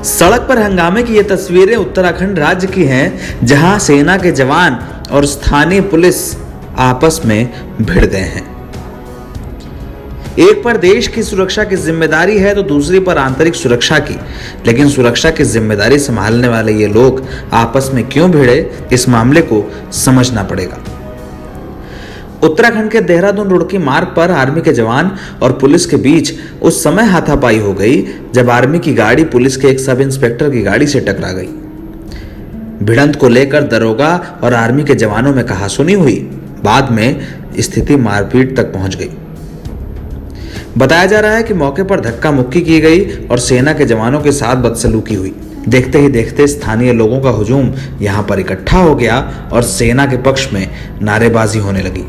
सड़क पर हंगामे की ये तस्वीरें उत्तराखंड राज्य की हैं, जहां सेना के जवान और स्थानीय पुलिस आपस में भिड़ गए हैं। एक पर देश की सुरक्षा की जिम्मेदारी है तो दूसरी पर आंतरिक सुरक्षा की, लेकिन सुरक्षा की जिम्मेदारी संभालने वाले ये लोग आपस में क्यों भिड़े, इस मामले को समझना पड़ेगा। उत्तराखंड के देहरादून रुड़की मार्ग पर आर्मी के जवान और पुलिस के बीच उस समय हाथापाई हो गई जब आर्मी की गाड़ी पुलिस के एक सब इंस्पेक्टर की गाड़ी से टकरा गई। भिड़ंत को लेकर दरोगा और आर्मी के जवानों में कहासुनी हुई। बाद में स्थिति मारपीट तक पहुंच गई। बताया जा रहा है कि मौके पर धक्का मुक्की की गई और सेना के जवानों के साथ बदसलूकी हुई। देखते ही देखते स्थानीय लोगों का हुजूम यहां पर इकट्ठा हो गया और सेना के पक्ष में नारेबाजी होने लगी।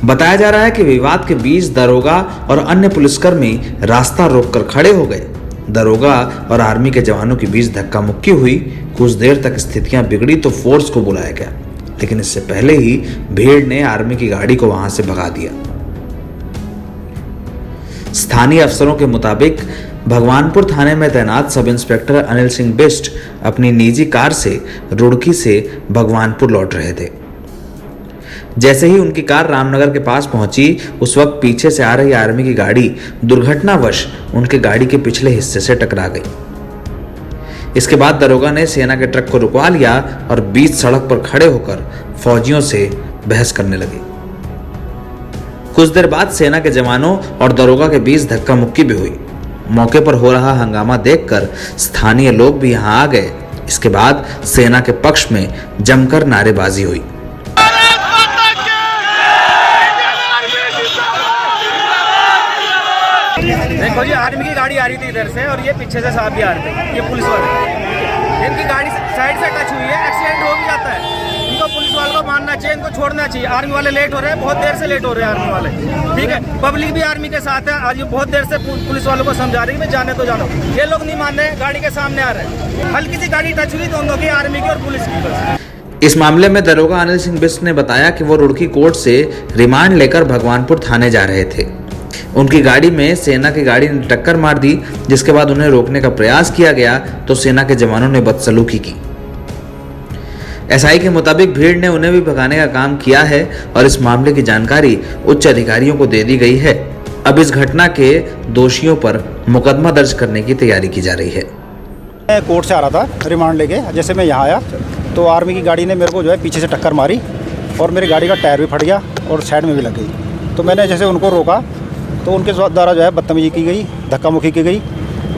बताया जा रहा है कि विवाद के बीच दरोगा और अन्य पुलिसकर्मी रास्ता रोककर खड़े हो गए। दरोगा और आर्मी के जवानों के बीच धक्का मुक्की हुई। कुछ देर तक स्थितियां बिगड़ी तो फोर्स को बुलाया गया, लेकिन इससे पहले ही भीड़ ने आर्मी की गाड़ी को वहां से भगा दिया। स्थानीय अफसरों के मुताबिक भगवानपुर थाने में तैनात सब इंस्पेक्टर अनिल सिंह बिष्ट अपनी निजी कार से रुड़की से भगवानपुर लौट रहे थे। जैसे ही उनकी कार रामनगर के पास पहुंची, उस वक्त पीछे से आ रही आर्मी की गाड़ी दुर्घटनावश उनके गाड़ी के पिछले हिस्से से टकरा गई। इसके बाद दरोगा ने सेना के ट्रक को रुकवा लिया और बीच सड़क पर खड़े होकर फौजियों से बहस करने लगे। कुछ देर बाद सेना के जवानों और दरोगा के बीच धक्का मुक्की भी हुई। मौके पर हो रहा हंगामा देखकर स्थानीय लोग भी यहां आ गए। इसके बाद सेना के पक्ष में जमकर नारेबाजी हुई। देखो जी, आर्मी की गाड़ी आ रही थी इधर से और ये पीछे से साहब भी आ रहे थे, ये पुलिस वाले। इनकी गाड़ी साइड से टच हुई है, एक्सीडेंट हो भी जाता है। इनको पुलिस वालों को मानना चाहिए, इनको छोड़ना चाहिए। आर्मी वाले लेट हो रहे हैं, बहुत देर से लेट हो रहे हैं आर्मी वाले, ठीक है। पब्लिक भी आर्मी के साथ है। आज बहुत देर से पुलिस वालों को समझा रही है मैं जाने तो जानो, ये लोग नहीं मान रहे, गाड़ी के सामने आ रहे हैं। हल्की सी गाड़ी टच हुई दोनों की, आर्मी की और पुलिस की। इस मामले में दरोगा अनिल सिंह बिष्ट ने बताया कि वो रुड़की कोर्ट से रिमांड लेकर भगवानपुर थाने जा रहे थे। उनकी गाड़ी में सेना की गाड़ी ने टक्कर मार दी, जिसके बाद उन्हें रोकने का प्रयास किया गया तो सेना के जवानों ने बदसलूकी की। एसआई के मुताबिक भीड़ ने उन्हें भी भगाने का काम किया है और इस मामले की जानकारी उच्च अधिकारियों को दे दी गई है। अब इस घटना के दोषियों पर मुकदमा दर्ज करने की तैयारी की जा रही है। मैं कोर्ट से आ रहा था रिमांड लेके। जैसे मैं यहाँ आया तो आर्मी की गाड़ी ने मेरे को जो है पीछे से टक्कर मारी और मेरी गाड़ी का टायर भी फट गया और साइड में भी लग गई। तो मैंने जैसे उनको रोका तो उनके द्वारा जो है बदतमीजी की गई, धक्का मुक्की की गई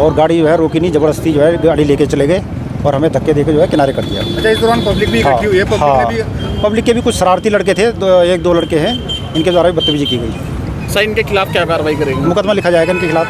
और गाड़ी जो है रोकी नहीं, ज़बरदस्ती जो है गाड़ी लेके चले गए और हमें धक्के देके जो है किनारे कर दिया। अच्छा, इस दौरान पब्लिक भी इकट्ठी हुई है? पब्लिक के भी कुछ शरारती लड़के थे, एक दो लड़के हैं, इनके द्वारा भी बदतमीजी की गई। सर, इनके खिलाफ क्या कार्रवाई करेंगे? मुकदमा लिखा जाएगा इनके खिलाफ।